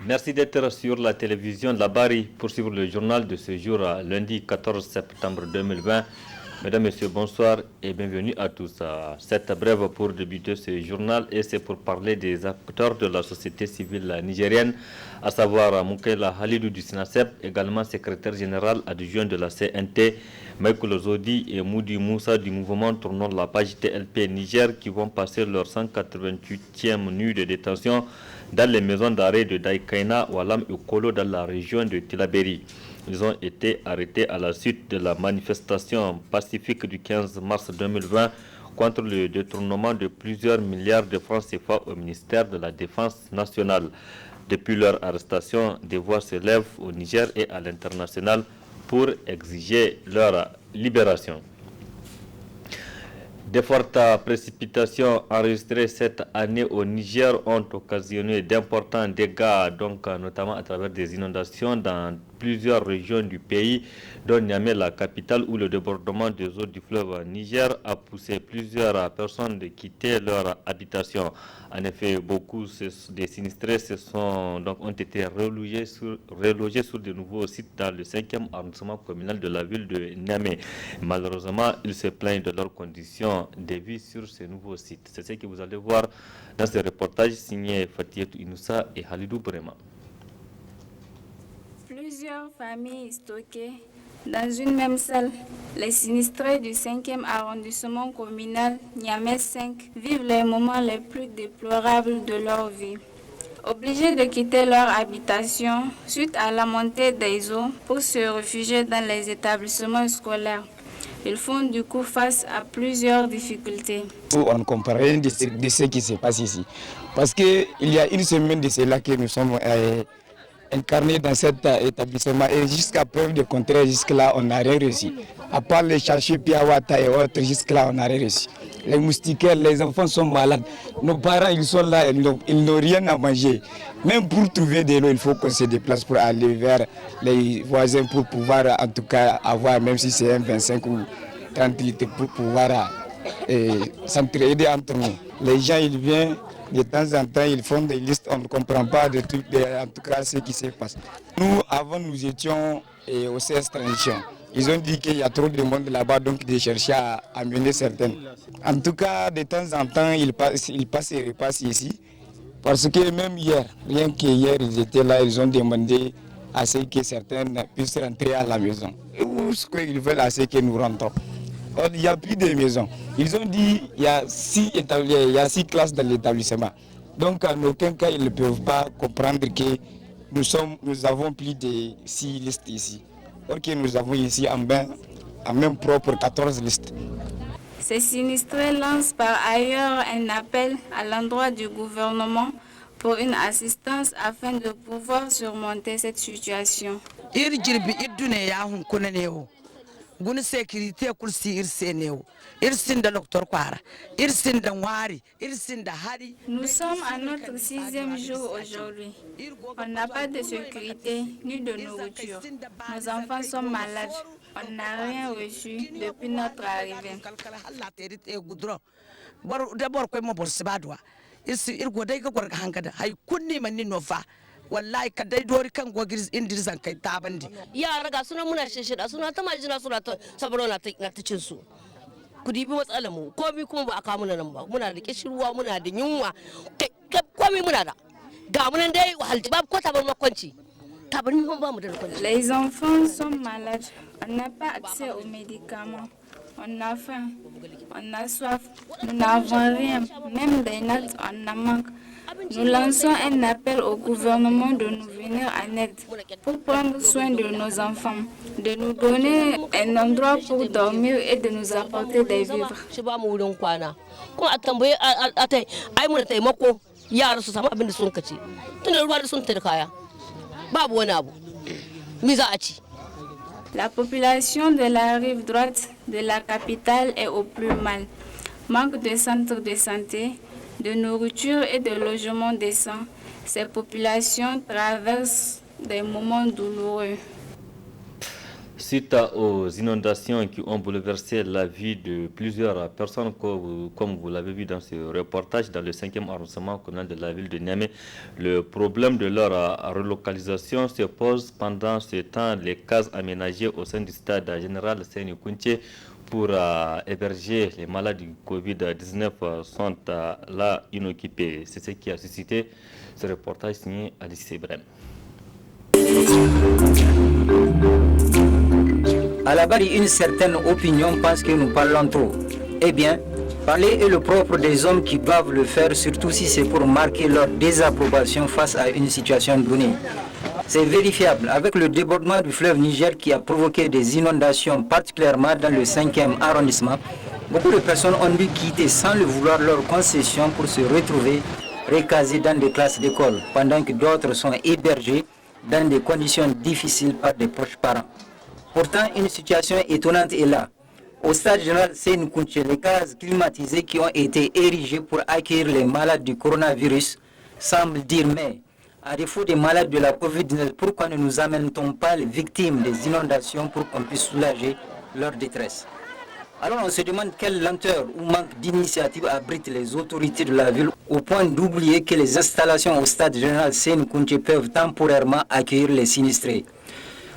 Merci d'être sur la télévision Labari pour suivre le journal de ce jour, lundi 14 septembre 2020. Mesdames, Messieurs, bonsoir et bienvenue à tous. Cette brève pour débuter ce journal et c'est pour parler des acteurs de la société civile nigérienne, à savoir Moukela Halidou du SINASEP, également secrétaire général adjoint de la CNT, Michael Zodi et Moudi Moussa du mouvement Tournons la page TLP Niger qui vont passer leur 188e nuit de détention dans les maisons d'arrêt de Daïkaina, Walam et Kolo dans la région de Tilaberi. Ils ont été arrêtés à la suite de la manifestation pacifique du 15 mars 2020 contre le détournement de plusieurs milliards de francs CFA au ministère de la Défense nationale. Depuis leur arrestation, des voix se lèvent au Niger et à l'international pour exiger leur libération. De fortes précipitations enregistrées cette année au Niger ont occasionné d'importants dégâts, donc notamment à travers des inondations dans plusieurs régions du pays, dont Niamey, la capitale, où le débordement des eaux du fleuve Niger a poussé plusieurs personnes de quitter leur habitation. En effet, beaucoup des sinistrés ont été relogés sur de nouveaux sites dans le 5e arrondissement communal de la ville de Niamey. Malheureusement, ils se plaignent de leurs conditions de vie sur ces nouveaux sites. C'est ce que vous allez voir dans ce reportage signé Fatietou Inoussa et Halidou Brema. Plusieurs familles stockées dans une même salle. Les sinistrés du 5e arrondissement communal Niamey 5 vivent les moments les plus déplorables de leur vie. Obligés de quitter leur habitation suite à la montée des eaux pour se réfugier dans les établissements scolaires, ils font du coup face à plusieurs difficultés. On ne comprend rien de ce qui se passe ici. Parce qu'il y a une semaine de cela que nous sommes incarnés dans cet établissement et jusqu'à preuve de contraire, jusque-là, on n'a rien reçu. À part les chercheurs Piawata et autres, jusque-là, on n'a rien reçu. Les moustiquaires, les enfants sont malades. Nos parents, ils sont là, ils n'ont rien à manger. Même pour trouver de l'eau, il faut qu'on se déplace pour aller vers les voisins pour pouvoir, en tout cas, avoir, même si c'est un 25 ou 30 litres, pour pouvoir s'entraider entre nous. Les gens, ils viennent. De temps en temps, ils font des listes, on ne comprend pas de tout, en tout cas ce qui se passe. Nous, avant, nous étions au CS Transition. Ils ont dit qu'il y a trop de monde là-bas, donc ils cherchaient à amener certaines. En tout cas, de temps en temps, ils passent et repassent ici. Parce que même hier, rien qu'hier, ils étaient là, ils ont demandé à ce que certaines puissent rentrer à la maison. Ou ce qu'ils veulent à ce que nous rentrons. Il n'y a plus de maisons. Ils ont dit qu'il y a 6 classes dans l'établissement. Donc en aucun cas, ils ne peuvent pas comprendre que nous avons plus de 6 listes ici. Donc nous avons ici en main propre 14 listes. Ces sinistrés lancent par ailleurs un appel à l'endroit du gouvernement pour une assistance afin de pouvoir surmonter cette situation. Gune sécurité kursi irsénéo irsinda docteur Kwara irsinda Nwari irsinda Hari. Nous sommes à notre 6e jour aujourd'hui. On n'a pas de sécurité ni de nourriture. Nos enfants sont malades. On n'a rien reçu depuis notre arrivée. D'abord quoi mo borsibadwa irsi irgodai ga gorga hangada hay kunni manni nofa. Wallahi ka dai dori kan gogir indirsan kai ta bandi yara ga suna muna shishida suna ta majina suna ta sabaro na ta cin su ku dibi matsalar mu komai kuma ba a kawo muna nan ba muna da kishirwa muna da yunwa komai muna da ga munan dai wahalti babu ko tabar makwanci tabar mun ba mu da kwanci. Les enfants sont malades, on n'a pas accès aux médicaments, on a faim, on a soif, nous n'avons rien, même des notes on en manque. Nous lançons un appel au gouvernement de nous venir en aide pour prendre soin de nos enfants, de nous donner un endroit pour dormir et de nous apporter des vivres. La population de la rive droite de la capitale est au plus mal. Manque de centres de santé, de nourriture et de logements décents. Ces populations traversent des moments douloureux. Suite aux inondations qui ont bouleversé la vie de plusieurs personnes, comme vous l'avez vu dans ce reportage, dans le 5e arrondissement communal de la ville de Niamey, le problème de leur relocalisation se pose pendant ce temps. Les cases aménagées au sein du stade général Seyni Kounché pour héberger les malades du Covid-19 sont là inoccupées. C'est ce qui a suscité ce reportage signé Alice Ibrahim. À la base, une certaine opinion pense que nous parlons trop. Eh bien, parler est le propre des hommes qui doivent le faire, surtout si c'est pour marquer leur désapprobation face à une situation donnée. C'est vérifiable avec le débordement du fleuve Niger qui a provoqué des inondations, particulièrement dans le 5e arrondissement. Beaucoup de personnes ont dû quitter sans le vouloir leur concession pour se retrouver recasées dans des classes d'école, pendant que d'autres sont hébergés dans des conditions difficiles par des proches parents. Pourtant, une situation étonnante est là. Au stade général Seyni Kounché, les cases climatisées qui ont été érigées pour accueillir les malades du coronavirus semblent dire mais, à défaut des malades de la Covid-19, pourquoi ne nous amène-t-on pas les victimes des inondations pour qu'on puisse soulager leur détresse? Alors on se demande quelle lenteur ou manque d'initiative abrite les autorités de la ville au point d'oublier que les installations au stade général Seyni Kounché peuvent temporairement accueillir les sinistrés.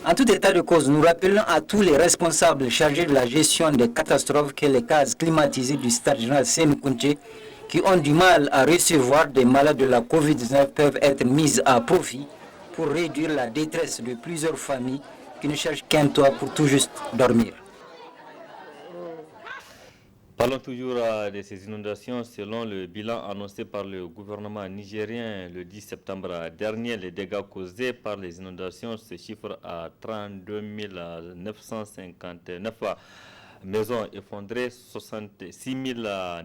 En tout état de cause, nous rappelons à tous les responsables chargés de la gestion des catastrophes que les cases climatisées du stade général Seyni Kounché qui ont du mal à recevoir des malades de la Covid-19 peuvent être mises à profit pour réduire la détresse de plusieurs familles qui ne cherchent qu'un toit pour tout juste dormir. Parlons toujours de ces inondations. Selon le bilan annoncé par le gouvernement nigérien le 10 septembre dernier, les dégâts causés par les inondations se chiffrent à 32 959 maisons effondrées, 66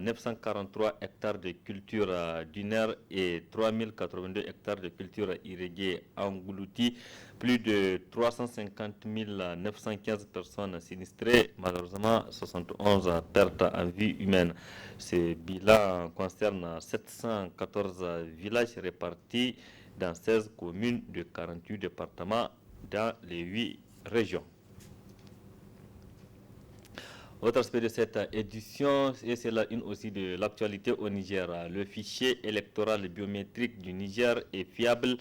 943 hectares de culture dunaire et 3 082 hectares de culture irriguée engloutis, plus de 350 915 personnes sinistrées, malheureusement 71 pertes en vie humaine. Ce bilan concerne 714 villages répartis dans 16 communes de 48 départements dans les 8 régions. Autre aspect de cette édition, et c'est là une aussi de l'actualité au Niger. Le fichier électoral biométrique du Niger est fiable,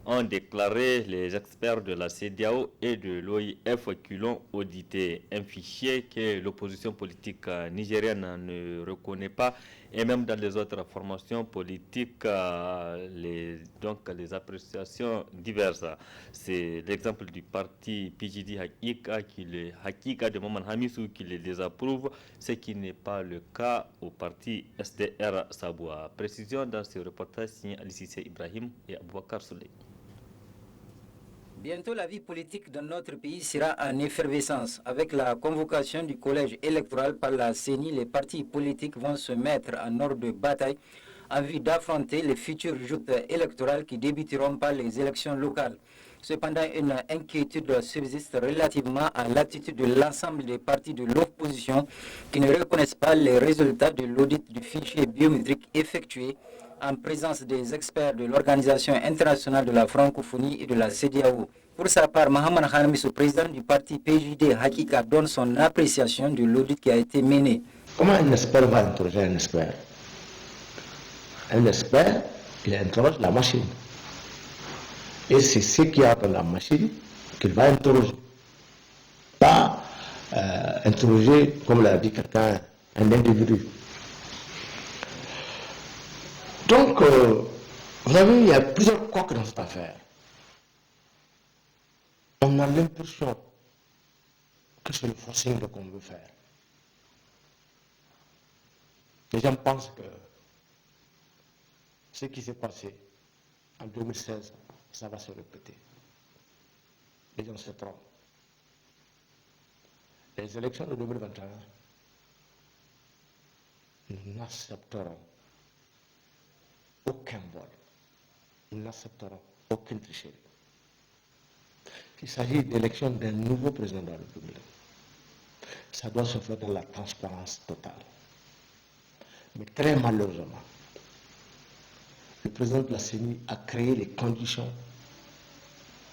ont déclaré les experts de la CEDEAO et de l'OIF qui l'ont audité. Un fichier que l'opposition politique nigérienne ne reconnaît pas, et même dans les autres formations politiques, les appréciations diverses. C'est l'exemple du parti PJD Hakika de Maman Hamissou qui les désapprouve, ce qui n'est pas le cas au parti SDR Saboua. Précision dans ce reportage signé Alice Ibrahim et Aboubakar Souley. Bientôt, la vie politique de notre pays sera en effervescence. Avec la convocation du collège électoral par la CENI, les partis politiques vont se mettre en ordre de bataille en vue d'affronter les futures joutes électorales qui débuteront par les élections locales. Cependant, une inquiétude subsiste relativement à l'attitude de l'ensemble des partis de l'opposition qui ne reconnaissent pas les résultats de l'audit du fichier biométrique effectué en présence des experts de l'Organisation internationale de la francophonie et de la CEDEAO. Pour sa part, Mohamed Khanamissou, président du parti PJD Hakika, donne son appréciation de l'audit qui a été mené. Comment un expert va interroger un expert? Un expert, il interroge la machine. Et c'est ce qu'il y a dans la machine qu'il va interroger. Pas interroger, comme l'a dit quelqu'un, un individu. Donc, vous savez, il y a plusieurs couacs dans cette affaire. On a l'impression que c'est le forcing qu'on veut faire. Les gens pensent que ce qui s'est passé en 2016, ça va se répéter. Les gens se trompent. Les élections de 2021 n'accepteront aucun vol. Ils n'accepteront aucune tricherie. Il s'agit d'élection d'un nouveau président de la République. Ça doit se faire dans la transparence totale. Mais très malheureusement, le président de la CENI a créé les conditions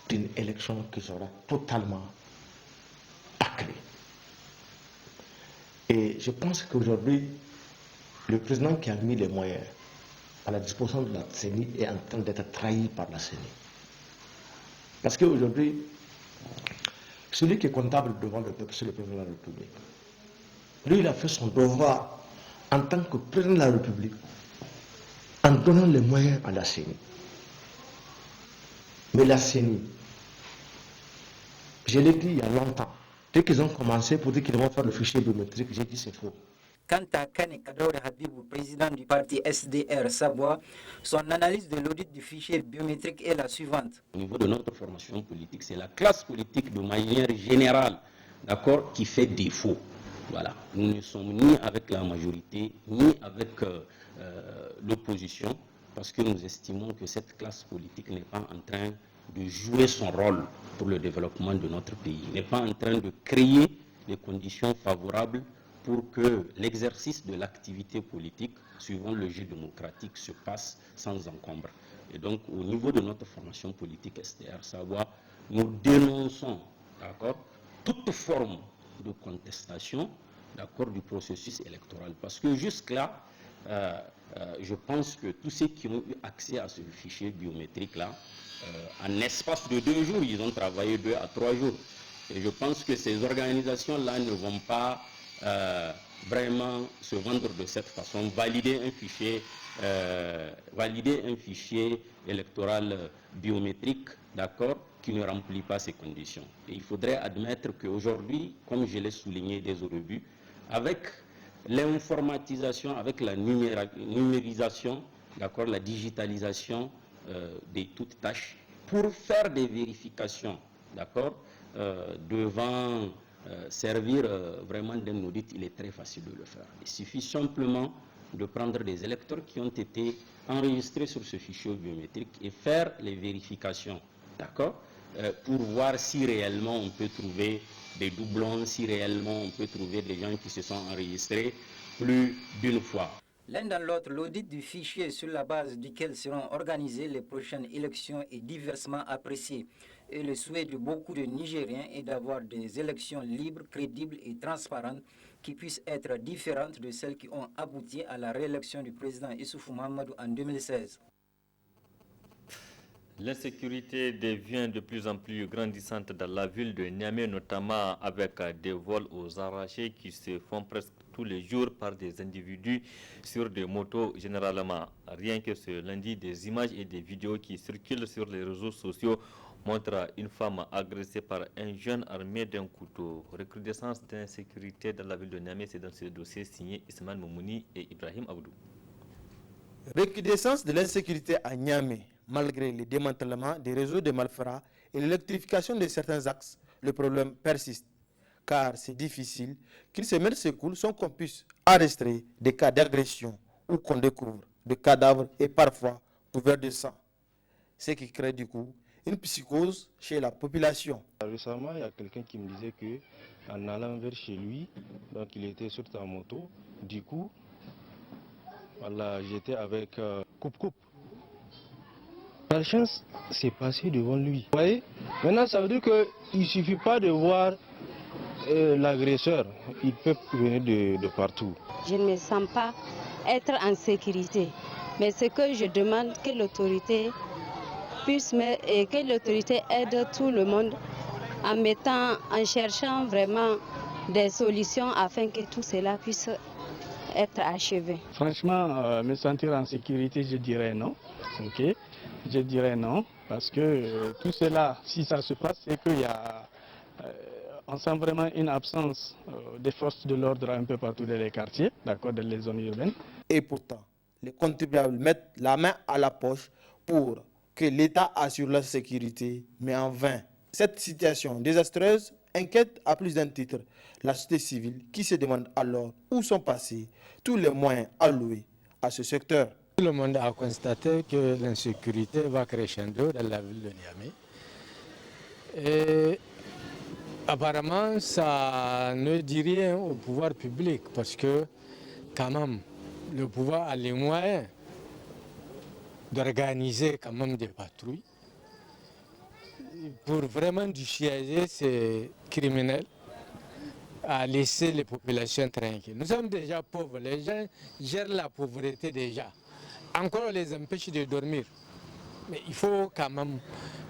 d'une élection qui sera totalement bâclé. Et je pense qu'aujourd'hui, le président qui a mis les moyens à la disposition de la CENI est en train d'être trahi par la CENI. Parce qu'aujourd'hui, celui qui est comptable devant le peuple, c'est le président de la République. Lui, il a fait son devoir en tant que président de la République, en donnant les moyens à la CENI. Mais la CENI, je l'ai dit il y a longtemps, dès qu'ils ont commencé pour dire qu'ils vont faire le fichier biométrique, j'ai dit c'est faux. Quant à Kane Kadour Habibou, président du parti SDR Savoie, son analyse de l'audit du fichier biométrique est la suivante. Au niveau de notre formation politique, c'est la classe politique de manière générale, d'accord, qui fait défaut. Voilà. Nous ne sommes ni avec la majorité, ni avec l'opposition, parce que nous estimons que cette classe politique n'est pas en train de jouer son rôle pour le développement de notre pays, n'est pas en train de créer les conditions favorables pour que l'exercice de l'activité politique, suivant le jeu démocratique, se passe sans encombre. Et donc, au niveau de notre formation politique SDR Savoie, nous dénonçons, d'accord, toute forme de contestation, d'accord, du processus électoral. Parce que jusque-là, je pense que tous ceux qui ont eu accès à ce fichier biométrique-là, en espace de 2 jours, ils ont travaillé 2 à 3 jours. Et je pense que ces organisations-là ne vont pas vraiment se vendre de cette façon, valider un fichier électoral biométrique, d'accord, qui ne remplit pas ces conditions. Et il faudrait admettre qu'aujourd'hui, comme je l'ai souligné dès au début, avec l'informatisation, avec la numérisation, d'accord, la digitalisation de toutes tâches, pour faire des vérifications, d'accord, devant servir vraiment d'un audit, il est très facile de le faire. Il suffit simplement de prendre des électeurs qui ont été enregistrés sur ce fichier biométrique et faire les vérifications, d'accord, pour voir si réellement on peut trouver des doublons, si réellement on peut trouver des gens qui se sont enregistrés plus d'une fois. L'un dans l'autre, l'audit du fichier sur la base duquel seront organisées les prochaines élections est diversement apprécié. Et le souhait de beaucoup de Nigériens est d'avoir des élections libres, crédibles et transparentes qui puissent être différentes de celles qui ont abouti à la réélection du président Issoufou Mahamadou en 2016. L'insécurité devient de plus en plus grandissante dans la ville de Niamey, notamment avec des vols aux arrachés qui se font presque tous les jours par des individus sur des motos généralement. Rien que ce lundi, des images et des vidéos qui circulent sur les réseaux sociaux montrent une femme agressée par un jeune armé d'un couteau. Recrudescence d'insécurité dans la ville de Niamey, c'est dans ce dossier signé Ismaël Moumouni et Ibrahim Abdou. Recrudescence de l'insécurité à Niamey. Malgré le démantèlement des réseaux de malfrats et l'électrification de certains axes, le problème persiste. Car c'est difficile qu'une semaine s'écoule sans qu'on puisse arrêter des cas d'agression ou qu'on découvre des cadavres et parfois couverts de sang. Ce qui crée du coup une psychose chez la population. Récemment, il y a quelqu'un qui me disait qu'en allant vers chez lui, donc il était sur sa moto, du coup, voilà, j'étais avec coupe-coupe. Par chance, c'est passé devant lui. Vous voyez? Maintenant, ça veut dire qu'il ne suffit pas de voir l'agresseur. Il peut venir de partout. Je ne me sens pas être en sécurité. Mais ce que je demande, que l'autorité aide tout le monde en cherchant vraiment des solutions afin que tout cela puisse être achevé. Franchement, me sentir en sécurité, je dirais non. Ok? Je dirais non, parce que tout cela, si ça se passe, c'est qu'il y a, on sent vraiment une absence des forces de l'ordre un peu partout dans les quartiers, d'accord, dans les zones urbaines. Et pourtant, les contribuables mettent la main à la poche pour que l'État assure la sécurité, mais en vain. Cette situation désastreuse inquiète à plus d'un titre la société civile qui se demande alors où sont passés tous les moyens alloués à ce secteur. Tout le monde a constaté que l'insécurité va crescendo dans la ville de Niamey. Et apparemment, ça ne dit rien au pouvoir public parce que quand même, le pouvoir a les moyens d'organiser quand même des patrouilles pour vraiment dissuader ces criminels à laisser les populations tranquilles. Nous sommes déjà pauvres, les gens gèrent la pauvreté déjà. Encore on les empêche de dormir. Mais il faut quand même,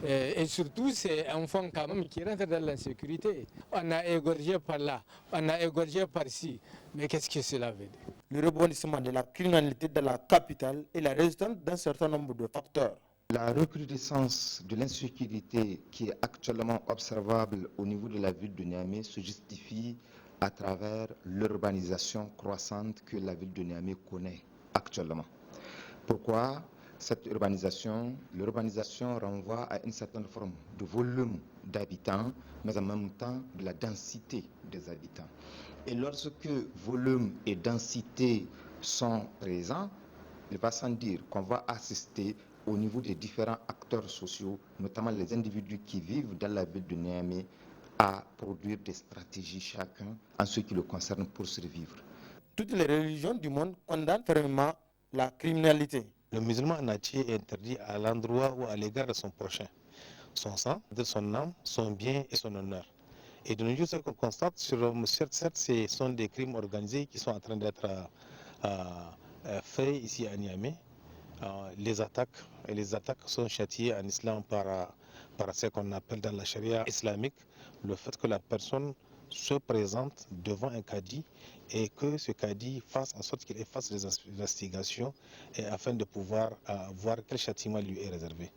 et surtout c'est un fonds quand même qui rentre dans l'insécurité. On a égorgé par là, on a égorgé par ci, mais qu'est-ce que cela veut dire? Le rebondissement de la criminalité dans la capitale est la résultante d'un certain nombre de facteurs. La recrudescence de l'insécurité qui est actuellement observable au niveau de la ville de Niamey se justifie à travers l'urbanisation croissante que la ville de Niamey connaît actuellement. Pourquoi cette urbanisation? L'urbanisation renvoie à une certaine forme de volume d'habitants, mais en même temps de la densité des habitants. Et lorsque volume et densité sont présents, il va sans dire qu'on va assister au niveau des différents acteurs sociaux, notamment les individus qui vivent dans la ville de Niamey, à produire des stratégies chacun en ce qui le concerne pour survivre. Toutes les religions du monde condamnent fermement la criminalité. Le musulman en entier est interdit à l'endroit ou à l'égard de son prochain, son sang, de son âme, son bien et son honneur. Et de nos jours, ce qu'on constate, certes, ce sont des crimes organisés qui sont en train d'être faits ici à Niamey. Les attaques sont châtiées en islam par ce qu'on appelle dans la charia islamique le fait que la personne se présente devant un cadi et que ce cadi fasse en sorte qu'il efface les investigations et afin de pouvoir voir quel châtiment lui est réservé.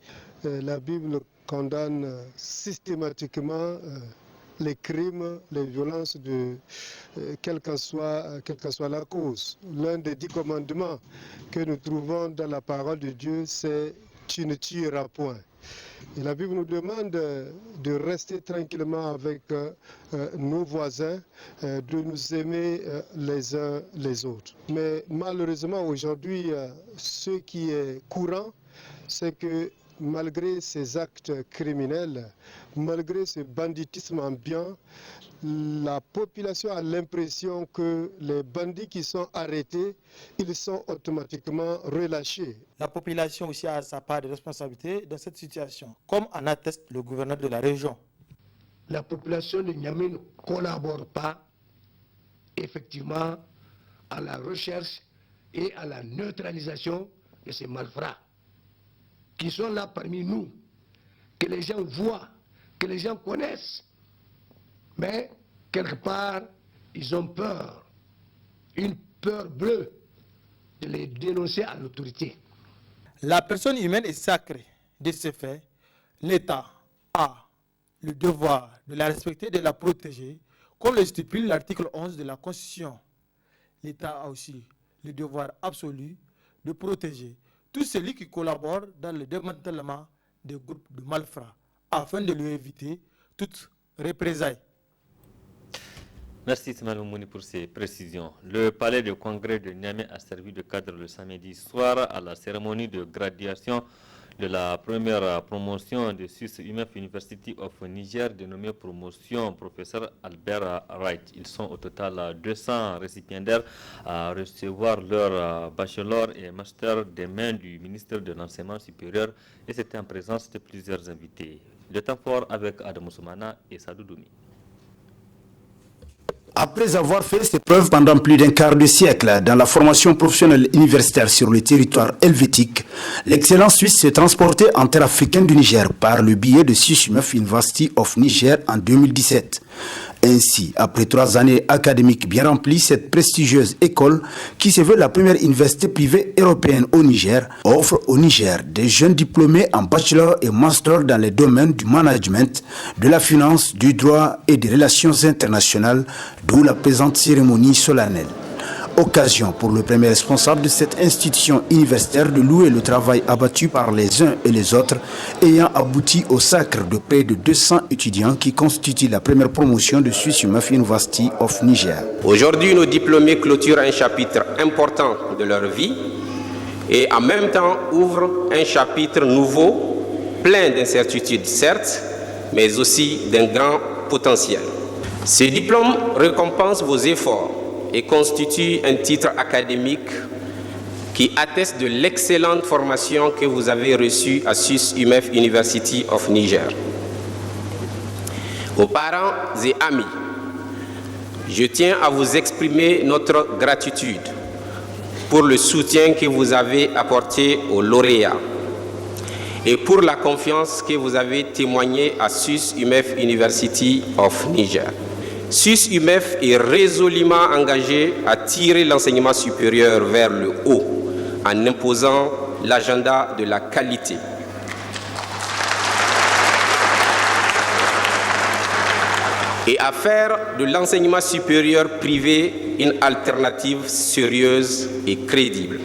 La Bible condamne systématiquement les crimes, les violences, quelle qu'en soit la cause. L'un des 10 commandements que nous trouvons dans la parole de Dieu, c'est « tu ne tueras point ». Et la Bible nous demande de rester tranquillement avec nos voisins, de nous aimer les uns les autres. Mais malheureusement aujourd'hui, ce qui est courant, c'est que malgré ces actes criminels, malgré ce banditisme ambiant, la population a l'impression que les bandits qui sont arrêtés, ils sont automatiquement relâchés. La population aussi a sa part de responsabilité dans cette situation, comme en atteste le gouverneur de la région. La population de Niamey ne collabore pas effectivement à la recherche et à la neutralisation de ces malfrats qui sont là parmi nous, que les gens voient, que les gens connaissent. Mais, quelque part, ils ont peur, une peur bleue, de les dénoncer à l'autorité. La personne humaine est sacrée. De ce fait, l'État a le devoir de la respecter et de la protéger, comme le stipule l'article 11 de la Constitution. L'État a aussi le devoir absolu de protéger tous ceux qui collaborent dans le démantèlement des groupes de malfrats, afin de lui éviter toute représailles. Merci Ismaël Oumouni pour ces précisions. Le palais de congrès de Niamey a servi de cadre le samedi soir à la cérémonie de graduation de la première promotion de Swiss UMF University of Niger, dénommée promotion professeur Albert Wright. Ils sont au total 200 récipiendaires à recevoir leur bachelor et master des mains du ministère de l'Enseignement supérieur et c'était en présence de plusieurs invités. Le temps fort avec Adam Soumana et Sadou Doumi. Après avoir fait ses preuves pendant plus d'un quart de siècle dans la formation professionnelle universitaire sur le territoire helvétique, l'excellent Suisse s'est transporté en terre africaine du Niger par le biais de Swiss UMF University of Niger en 2017. Ainsi, après 3 années académiques bien remplies, cette prestigieuse école, qui se veut la première université privée européenne au Niger, offre au Niger des jeunes diplômés en bachelor et master dans les domaines du management, de la finance, du droit et des relations internationales, d'où la présente cérémonie solennelle. Occasion pour le premier responsable de cette institution universitaire de louer le travail abattu par les uns et les autres, ayant abouti au sacre de près de 200 étudiants qui constituent la première promotion de Swiss UMF University of Niger. Aujourd'hui, nos diplômés clôturent un chapitre important de leur vie et en même temps ouvrent un chapitre nouveau, plein d'incertitudes certes, mais aussi d'un grand potentiel. Ces diplômes récompensent vos efforts et constitue un titre académique qui atteste de l'excellente formation que vous avez reçue à Swiss UMF University of Niger. Aux parents et amis, Je tiens à vous exprimer notre gratitude pour le soutien que vous avez apporté aux lauréats et pour la confiance que vous avez témoignée à SUS-UMEF University of Niger. SUS-UMEF est résolument engagé à tirer l'enseignement supérieur vers le haut en imposant l'agenda de la qualité. Et à faire de l'enseignement supérieur privé une alternative sérieuse et crédible.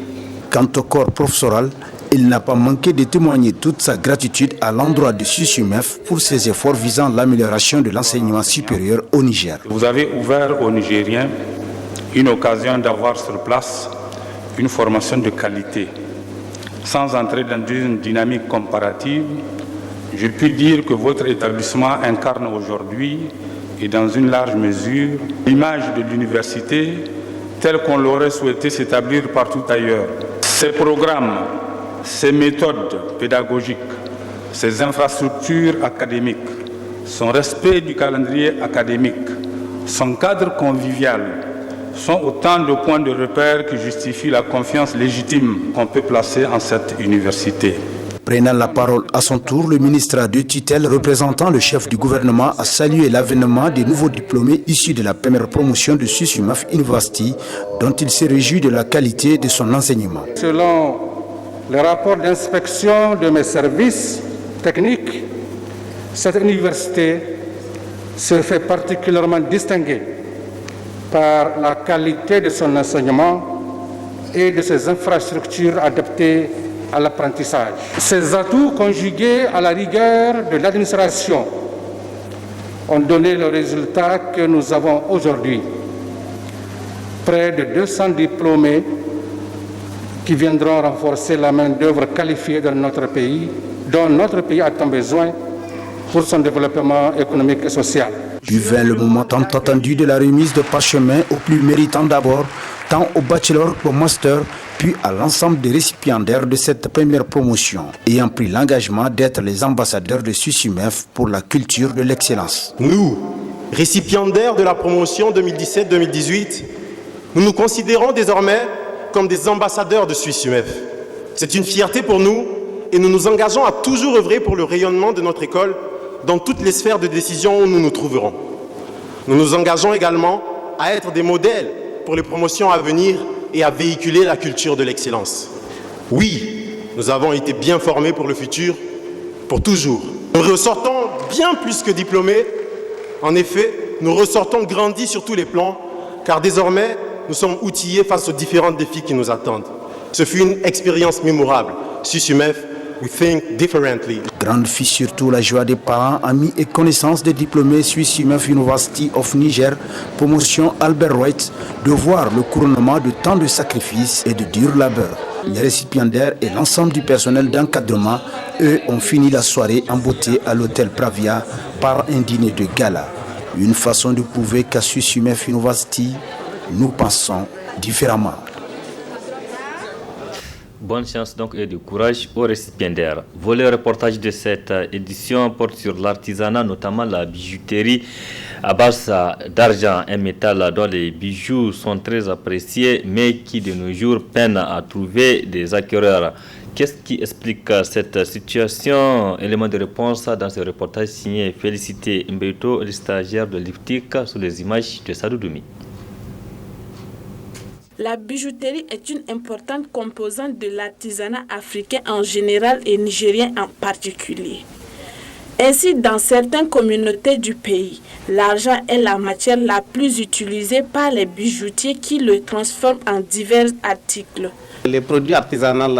Quant au corps professoral, il n'a pas manqué de témoigner toute sa gratitude à l'endroit de SUS-UMEF pour ses efforts visant l'amélioration de l'enseignement supérieur au Niger. Vous avez ouvert aux Nigériens une occasion d'avoir sur place une formation de qualité. Sans entrer dans une dynamique comparative, je puis dire que votre établissement incarne aujourd'hui et dans une large mesure l'image de l'université telle qu'on l'aurait souhaité s'établir partout ailleurs. Ces programmes, ces méthodes pédagogiques, ces infrastructures académiques, son respect du calendrier académique, son cadre convivial sont autant de points de repère qui justifient la confiance légitime qu'on peut placer en cette université. Prenant la parole à son tour, le ministre de tutelle représentant le chef du gouvernement a salué l'avènement des nouveaux diplômés issus de la première promotion de SUS-UMEF University, dont il s'est réjoui de la qualité de son enseignement. Selon le rapport d'inspection de mes services techniques, cette université se fait particulièrement distinguer par la qualité de son enseignement et de ses infrastructures adaptées à l'apprentissage. Ces atouts conjugués à la rigueur de l'administration ont donné le résultat que nous avons aujourd'hui. Près de 200 diplômés qui viendront renforcer la main-d'œuvre qualifiée de notre pays, dont notre pays a tant besoin pour son développement économique et social. Du vint le moment tant attendu de la remise de parchemin aux plus méritants d'abord, tant au bachelor qu'au master, puis à l'ensemble des récipiendaires de cette première promotion, ayant pris l'engagement d'être les ambassadeurs de SUS-UMEF pour la culture de l'excellence. Nous, récipiendaires de la promotion 2017-2018, nous nous considérons désormais comme des ambassadeurs de SUS-UMEF. C'est une fierté pour nous et nous nous engageons à toujours œuvrer pour le rayonnement de notre école dans toutes les sphères de décision où nous nous trouverons. Nous nous engageons également à être des modèles pour les promotions à venir et à véhiculer la culture de l'excellence. Oui, nous avons été bien formés pour le futur, pour toujours. Nous ressortons bien plus que diplômés. En effet, nous ressortons grandis sur tous les plans, car désormais, nous sommes outillés face aux différents défis qui nous attendent. Ce fut une expérience mémorable. SUS-UMEF, we think differently. Grande fut surtout la joie des parents, amis et connaissances des diplômés SUS-UMEF University of Niger, promotion Albert Wright, de voir le couronnement de tant de sacrifices et de dur labeur. Les récipiendaires et l'ensemble du personnel d'encadrement, eux, ont fini la soirée en beauté à l'hôtel Pravia par un dîner de gala. Une façon de prouver qu'à SUS-UMEF University, nous pensons différemment. Bonne chance donc et de courage aux récipiendaires. Volet reportage de cette édition porte sur l'artisanat, notamment la bijouterie à base d'argent, un métal dont les bijoux sont très appréciés, mais qui de nos jours peinent à trouver des acquéreurs. Qu'est-ce qui explique cette situation? Élément de réponse dans ce reportage signé Félicité Mbeto, le stagiaire de l'IFTIC, sous les images de Sadou Doumi. La bijouterie est une importante composante de l'artisanat africain en général et nigérien en particulier. Ainsi, dans certaines communautés du pays, l'argent est la matière la plus utilisée par les bijoutiers qui le transforment en divers articles. Les produits artisanaux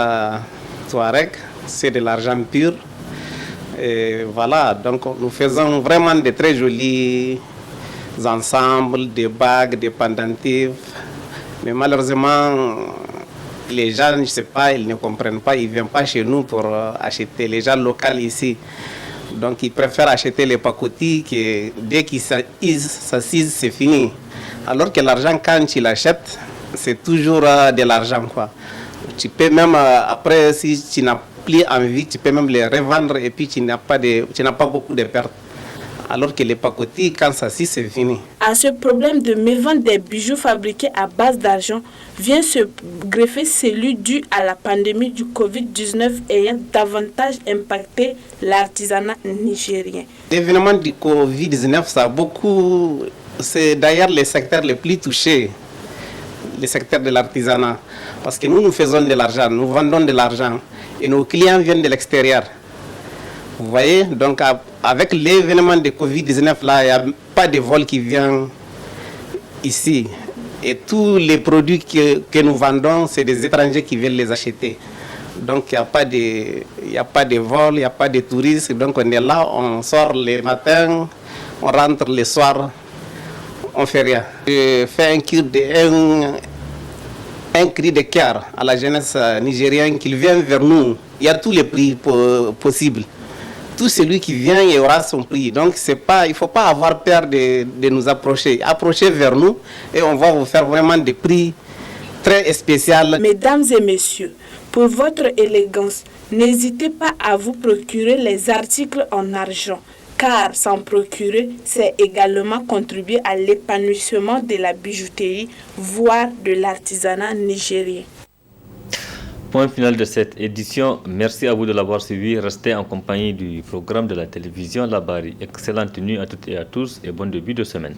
Touareg, c'est de l'argent pur. Et voilà, donc nous faisons vraiment de très jolis ensembles, des bagues, des pendentifs. Mais malheureusement, les gens, je ne sais pas, ils ne comprennent pas, ils ne viennent pas chez nous pour acheter. Les gens locaux ici, donc ils préfèrent acheter les pacotis que dès qu'ils s'assisent, c'est fini. Alors que l'argent, quand tu l'achètes, c'est toujours de l'argent, quoi. Tu peux même, après, si tu n'as plus envie, tu peux même les revendre et puis tu n'as pas beaucoup de pertes. alors que les pacotis, quand ça c'est fini. À ce problème de mévente des bijoux fabriqués à base d'argent vient se greffer celui dû à la pandémie du Covid-19 ayant davantage impacté l'artisanat nigérien. L'événement du Covid-19, ça a beaucoup... C'est d'ailleurs le secteur le plus touché, le secteur de l'artisanat. Parce que nous faisons de l'argent, nous vendons de l'argent et nos clients viennent de l'extérieur. Vous voyez, donc avec l'événement de Covid-19, là, il n'y a pas de vol qui vient ici. Et tous les produits que nous vendons, c'est des étrangers qui viennent les acheter. Donc il n'y a pas de vol, il n'y a pas de touristes. Donc on est là, on sort le matin, on rentre le soir, on ne fait rien. Je fais un cri de cœur à la jeunesse nigérienne qu'ils viennent vers nous. Il y a tous les prix possibles. Tout celui qui vient, il aura son prix. Donc il ne faut pas avoir peur de nous approcher. Approchez vers nous et on va vous faire vraiment des prix très spéciaux. Mesdames et messieurs, pour votre élégance, n'hésitez pas à vous procurer les articles en argent, car s'en procurer, c'est également contribuer à l'épanouissement de la bijouterie, voire de l'artisanat nigérien. Point final de cette édition. Merci à vous de l'avoir suivi. Restez en compagnie du programme de la télévision Labari. Excellente tenue à toutes et à tous et bon début de semaine.